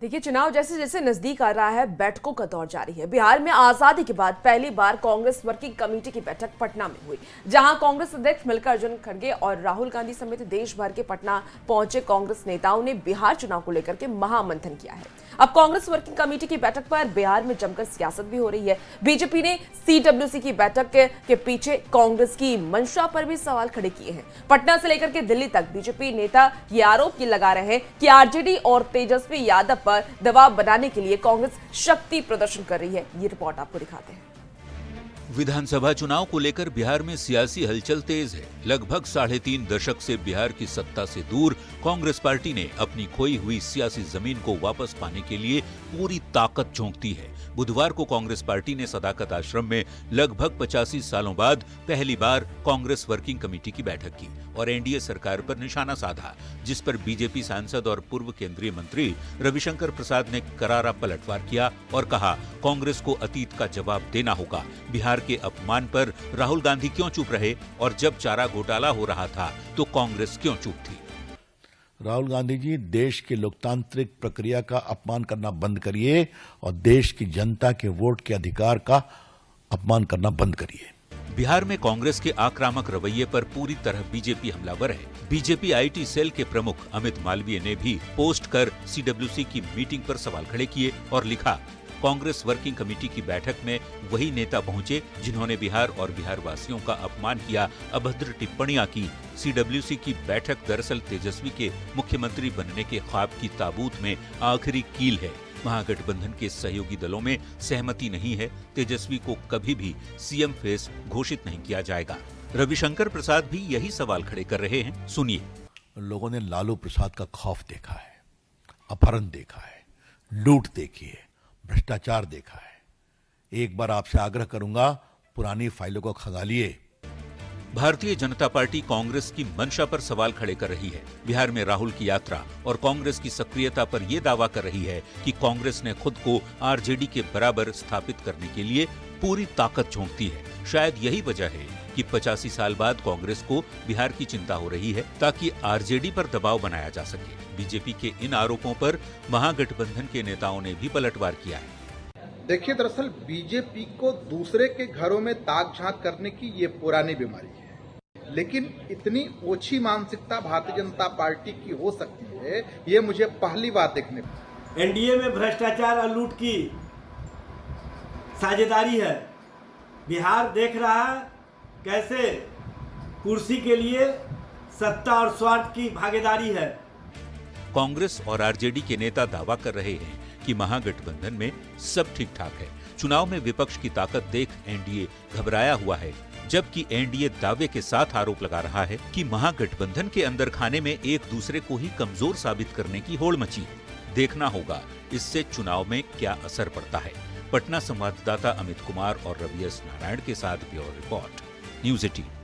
देखिए, चुनाव जैसे जैसे नजदीक आ रहा है, बैठकों का दौर जारी है। बिहार में आजादी के बाद पहली बार कांग्रेस वर्किंग कमेटी की बैठक पटना में हुई, जहां कांग्रेस अध्यक्ष मल्लिकार्जुन खड़गे और राहुल गांधी समेत देश भर के पटना पहुंचे कांग्रेस नेताओं ने बिहार चुनाव को लेकर के महामंथन किया है। अब कांग्रेस वर्किंग कमेटी की बैठक पर बिहार में जमकर सियासत भी हो रही है। बीजेपी ने सीडब्ल्यूसी की बैठक के पीछे कांग्रेस की मंशा पर भी सवाल खड़े किए हैं। पटना से लेकर के दिल्ली तक बीजेपी नेता ये आरोप लगा रहे हैं कि आरजेडी और तेजस्वी यादव पर दबाव बनाने के लिए कांग्रेस शक्ति प्रदर्शन कर रही है। ये रिपोर्ट आपको दिखाते हैं। विधानसभा चुनाव को लेकर बिहार में सियासी हलचल तेज है। लगभग 3.5 दशक से बिहार की सत्ता से दूर कांग्रेस पार्टी ने अपनी खोई हुई सियासी जमीन को वापस पाने के लिए पूरी ताकत झोंकती है। बुधवार को कांग्रेस पार्टी ने सदाकत आश्रम में लगभग 85 सालों बाद पहली बार कांग्रेस वर्किंग कमेटी की बैठक की और एनडीए सरकार पर निशाना साधा, जिस पर बीजेपी सांसद और पूर्व केंद्रीय मंत्री रविशंकर प्रसाद ने करारा पलटवार किया और कहा, कांग्रेस को अतीत का जवाब देना होगा। बिहार के अपमान पर राहुल गांधी क्यों चुप रहे और जब चारा घोटाला हो रहा था तो कांग्रेस क्यों चुप थी? राहुल गांधी जी, देश की लोकतांत्रिक प्रक्रिया का अपमान करना बंद करिए और देश की जनता के वोट के अधिकार का अपमान करना बंद करिए। बिहार में कांग्रेस के आक्रामक रवैये पर पूरी तरह बीजेपी हमलावर है। बीजेपी आईटी सेल के प्रमुख अमित मालवीय ने भी पोस्ट कर सीडब्ल्यूसी की मीटिंग पर सवाल खड़े किए और लिखा, कांग्रेस वर्किंग कमेटी की बैठक में वही नेता पहुंचे जिन्होंने बिहार और बिहार वासियों का अपमान किया, अभद्र टिप्पणियां की। सीडब्ल्यूसी की बैठक दरअसल तेजस्वी के मुख्यमंत्री बनने के ख्वाब की ताबूत में आखिरी कील है। महागठबंधन के सहयोगी दलों में सहमति नहीं है। तेजस्वी को कभी भी सीएम फेस घोषित नहीं किया जाएगा। रविशंकर प्रसाद भी यही सवाल खड़े कर रहे हैं। सुनिए। लोगों ने लालू प्रसाद का खौफ देखा है, अपहरण देखा है, लूट देखी है, भ्रष्टाचार देखा है। एक बार आपसे आग्रह करूंगा, पुरानी फाइलों को खंगालिए। भारतीय जनता पार्टी कांग्रेस की मंशा पर सवाल खड़े कर रही है। बिहार में राहुल की यात्रा और कांग्रेस की सक्रियता पर यह दावा कर रही है कि कांग्रेस ने खुद को आरजेडी के बराबर स्थापित करने के लिए पूरी ताकत झोंकती है। शायद यही वजह है कि 85 साल बाद कांग्रेस को बिहार की चिंता हो रही है, ताकि आरजेडी पर दबाव बनाया जा सके। बीजेपी के इन आरोपों पर महागठबंधन के नेताओं ने भी पलटवार किया है। देखिए, दरअसल बीजेपी को दूसरे के घरों में ताक झांक करने की ये पुरानी बीमारी है, लेकिन इतनी ओछी मानसिकता भारतीय जनता पार्टी की हो सकती है, ये मुझे पहली बार देखने को। एनडीए में भ्रष्टाचार और लूट की साझेदारी है। बिहार देख रहा है कैसे कुर्सी के लिए सत्ता और स्वार्थ की भागीदारी है। कांग्रेस और आरजेडी के नेता दावा कर रहे हैं कि महागठबंधन में सब ठीक ठाक है। चुनाव में विपक्ष की ताकत देख एनडीए घबराया हुआ है, जबकि एनडीए दावे के साथ आरोप लगा रहा है कि महागठबंधन के अंदर खाने में एक दूसरे को ही कमजोर साबित करने की होड़ मची। देखना होगा इससे चुनाव में क्या असर पड़ता है। पटना संवाददाता अमित कुमार और रवि एस नारायण के साथ ब्यूरो रिपोर्ट, न्यूज़ 18।